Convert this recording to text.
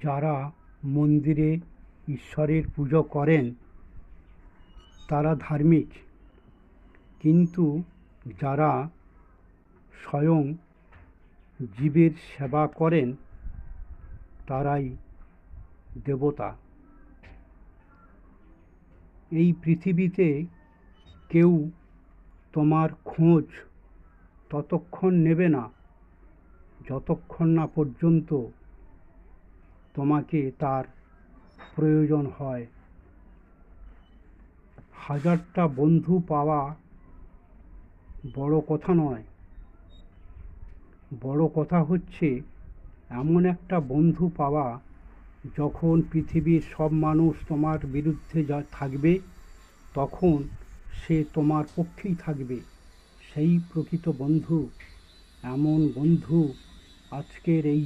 যারা মন্দিরে ঈশ্বরের পুজো করেন তারা ধার্মিক, কিন্তু যারা স্বয়ং জীবের সেবা করেন তারাই দেবতা। এই পৃথিবীতে কেউ তোমার খোঁজ ততক্ষণ নেবে না যতক্ষণ না পর্যন্ত তোমাকে তার প্রয়োজন হয়। হাজারটা বন্ধু পাওয়া বড় কথা নয়, বড় কথা হচ্ছে এমন একটা বন্ধু পাওয়া যখন পৃথিবীর সব মানুষ তোমার বিরুদ্ধে থাকবে তখন সে তোমার পক্ষেই থাকবে। সেই প্রকৃত বন্ধু। এমন বন্ধু আজকের এই